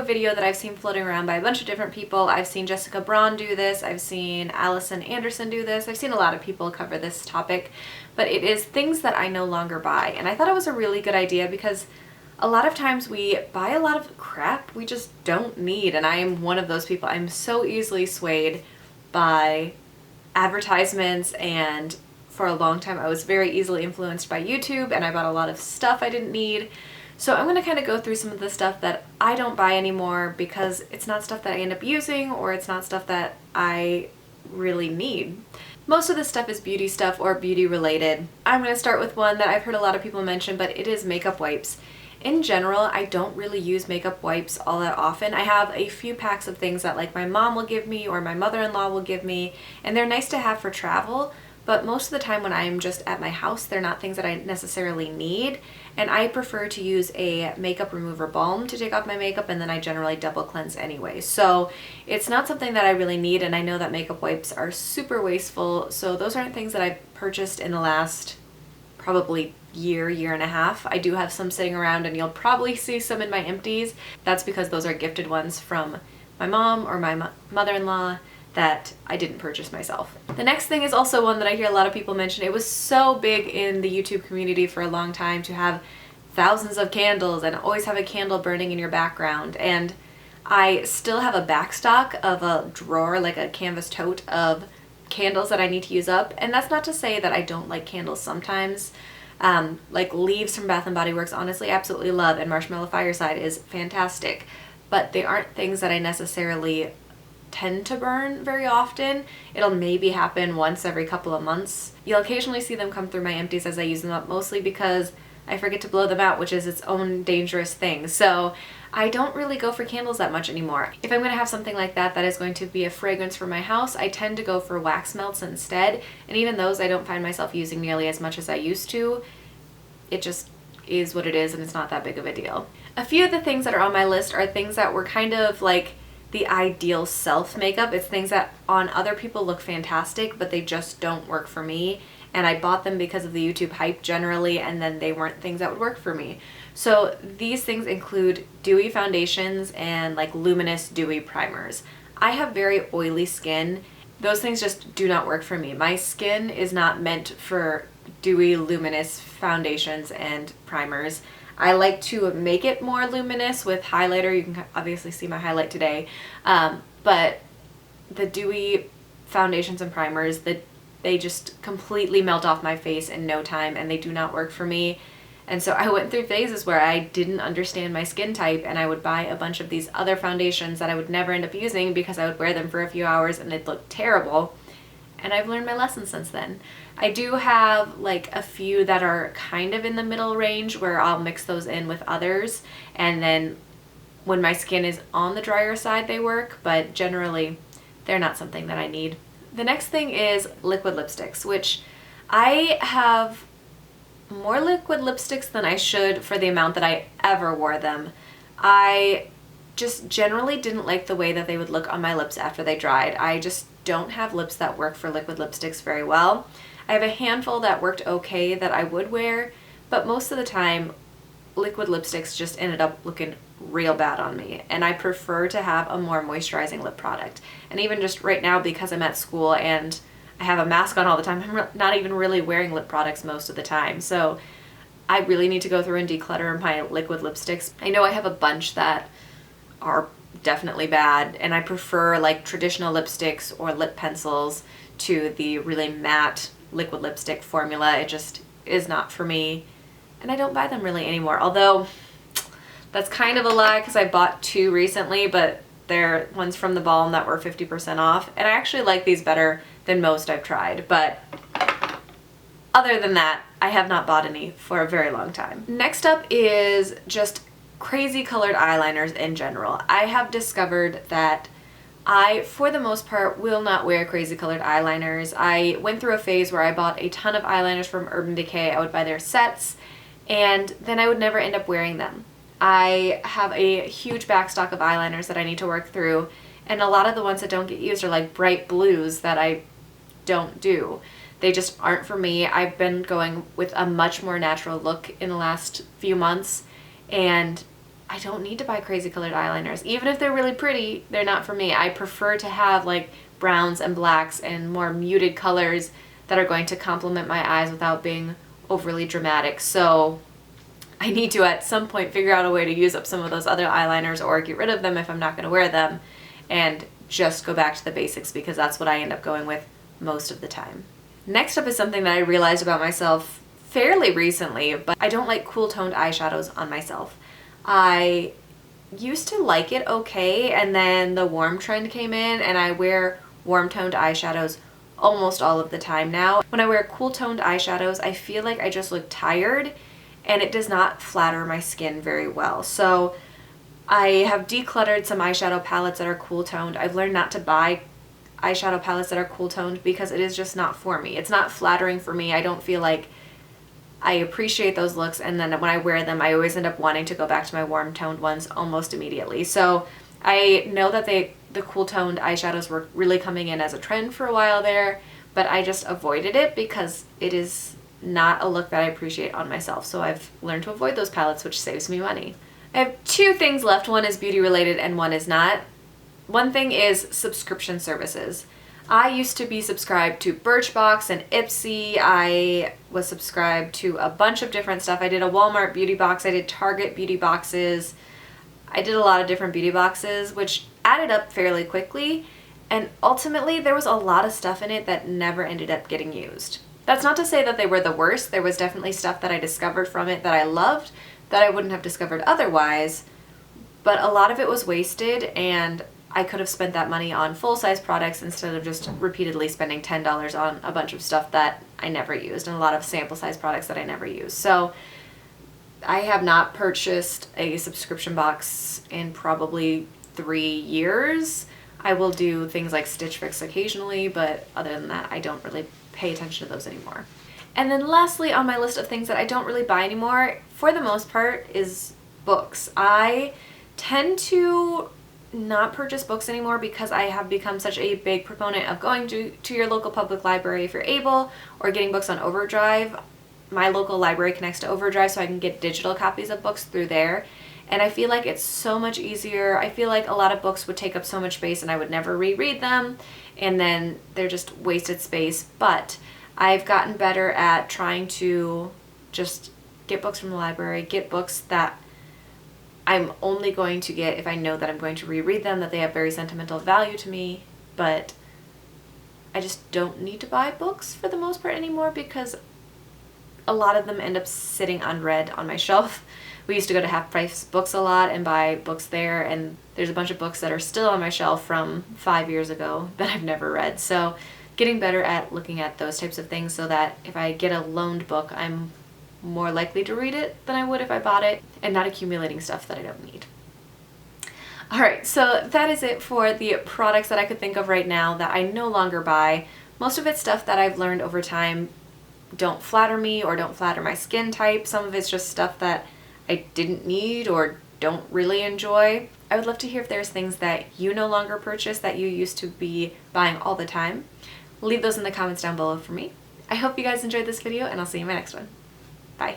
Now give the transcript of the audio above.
video that I've seen floating around by a bunch of different people. I've seen Jessica Braun do this, I've seen Allison Anderson do this, I've seen a lot of people cover this topic, but it is things that I no longer buy. And I thought it was a really good idea because a lot of times we buy a lot of crap we just don't need, and I am one of those people. I'm so easily swayed by advertisements, and for a long time I was very easily influenced by YouTube, and I bought a lot of stuff I didn't need. So I'm going to kind of go through some of the stuff that I don't buy anymore because it's not stuff that I end up using, or it's not stuff that I really need. Most of this stuff is beauty stuff or beauty related. I'm going to start with one that I've heard a lot of people mention, but it is makeup wipes. In general, I don't really use makeup wipes all that often. I have a few packs of things that like my mom will give me or my mother-in-law will give me, and they're nice to have for travel, but most of the time when I'm just at my house, they're not things that I necessarily need, and I prefer to use a makeup remover balm to take off my makeup, and then I generally double cleanse anyway. So it's not something that I really need, and I know that makeup wipes are super wasteful, so those aren't things that I've purchased in the last probably year and a half. I do have some sitting around, and you'll probably see some in my empties. That's because those are gifted ones from my mom or my mother-in-law that I didn't purchase myself. The next thing is also one that I hear a lot of people mention. It was so big in the YouTube community for a long time to have thousands of candles and always have a candle burning in your background, and I still have a backstock of a drawer, like a canvas tote of candles that I need to use up. And that's not to say that I don't like candles sometimes. Like Leaves from Bath & Body Works, honestly, absolutely love, and Marshmallow Fireside is fantastic, but they aren't things that I necessarily tend to burn very often. It'll maybe happen once every couple of months. You'll occasionally see them come through my empties as I use them up, mostly because I forget to blow them out, which is its own dangerous thing. So I don't really go for candles that much anymore. If I'm going to have something like that that is going to be a fragrance for my house, I tend to go for wax melts instead, and even those I don't find myself using nearly as much as I used to. It just is what it is, and it's not that big of a deal. A few of the things that are on my list are things that were kind of like the ideal self makeup. It's things that on other people look fantastic, but they just don't work for me. And I bought them because of the YouTube hype generally, and then they weren't things that would work for me. So these things include dewy foundations and like luminous dewy primers. I have very oily skin. Those things just do not work for me. My skin is not meant for dewy luminous foundations and primers. I like to make it more luminous with highlighter. You can obviously see my highlight today. But the dewy foundations and primers, they just completely melt off my face in no time, and they do not work for me. And so I went through phases where I didn't understand my skin type, and I would buy a bunch of these other foundations that I would never end up using because I would wear them for a few hours and they'd look terrible. And I've learned my lesson since then. I do have like a few that are kind of in the middle range where I'll mix those in with others, and then when my skin is on the drier side they work, but generally they're not something that I need. The next thing is liquid lipsticks, which I have more liquid lipsticks than I should for the amount that I ever wore them. I just generally didn't like the way that they would look on my lips after they dried. I just don't have lips that work for liquid lipsticks very well. I have a handful that worked okay that I would wear, but most of the time liquid lipsticks just ended up looking real bad on me, and I prefer to have a more moisturizing lip product. And even just right now, because I'm at school and I have a mask on all the time, I'm not even really wearing lip products most of the time. So I really need to go through and declutter my liquid lipsticks. I know I have a bunch that are definitely bad, and I prefer like traditional lipsticks or lip pencils to the really matte liquid lipstick formula. It just is not for me, and I don't buy them really anymore. Although that's kind of a lie because I bought two recently, but they're ones from the Balm that were 50% off, and I actually like these better than most I've tried. But other than that, I have not bought any for a very long time. Next up is just crazy colored eyeliners in general. I have discovered that I, for the most part, will not wear crazy colored eyeliners. I went through a phase where I bought a ton of eyeliners from Urban Decay. I would buy their sets, and then I would never end up wearing them. I have a huge backstock of eyeliners that I need to work through, and a lot of the ones that don't get used are like bright blues that I don't do. They just aren't for me. I've been going with a much more natural look in the last few months, and I don't need to buy crazy colored eyeliners. Even if they're really pretty, they're not for me. I prefer to have like browns and blacks and more muted colors that are going to complement my eyes without being overly dramatic. So I need to at some point figure out a way to use up some of those other eyeliners or get rid of them if I'm not going to wear them and just go back to the basics, because that's what I end up going with most of the time. Next up is something that I realized about myself fairly recently, but I don't like cool toned eyeshadows on myself. I used to like it okay, and then the warm trend came in and I wear warm toned eyeshadows almost all of the time now. When I wear cool toned eyeshadows, I feel like I just look tired and it does not flatter my skin very well. So I have decluttered some eyeshadow palettes that are cool toned. I've learned not to buy eyeshadow palettes that are cool toned because it is just not for me. It's not flattering for me. I don't feel like I appreciate those looks, and then when I wear them, I always end up wanting to go back to my warm toned ones almost immediately. So I know that the cool toned eyeshadows were really coming in as a trend for a while there, but I just avoided it because it is not a look that I appreciate on myself. So I've learned to avoid those palettes, which saves me money. I have two things left. One is beauty related and one is not. One thing is subscription services. I used to be subscribed to Birchbox and Ipsy. I was subscribed to a bunch of different stuff. I did a Walmart beauty box. I did Target beauty boxes. I did a lot of different beauty boxes, which added up fairly quickly. And ultimately, there was a lot of stuff in it that never ended up getting used. That's not to say that they were the worst. There was definitely stuff that I discovered from it that I loved that I wouldn't have discovered otherwise. But a lot of it was wasted, and I could have spent that money on full-size products instead of just repeatedly spending $10 on a bunch of stuff that I never used and a lot of sample-size products that I never used. So I have not purchased a subscription box in probably 3 years. I will do things like Stitch Fix occasionally, but other than that, I don't really pay attention to those anymore. And then lastly on my list of things that I don't really buy anymore, for the most part, is books. I tend to not purchase books anymore because I have become such a big proponent of going to your local public library if you're able, or getting books on Overdrive. My local library connects to Overdrive, so I can get digital copies of books through there. And I feel like it's so much easier. I feel like a lot of books would take up so much space and I would never reread them, and then they're just wasted space. But I've gotten better at trying to just get books from the library, get books that I'm only going to get if I know that I'm going to reread them, that they have very sentimental value to me. But I just don't need to buy books for the most part anymore because a lot of them end up sitting unread on my shelf. We used to go to Half Price Books a lot and buy books there, and there's a bunch of books that are still on my shelf from 5 years ago that I've never read. So getting better at looking at those types of things so that if I get a loaned book, I'm more likely to read it than I would if I bought it, and not accumulating stuff that I don't need. Alright, so that is it for the products that I could think of right now that I no longer buy. Most of it's stuff that I've learned over time don't flatter me or don't flatter my skin type. Some of it's just stuff that I didn't need or don't really enjoy. I would love to hear if there's things that you no longer purchase that you used to be buying all the time. Leave those in the comments down below for me. I hope you guys enjoyed this video, and I'll see you in my next one. Bye.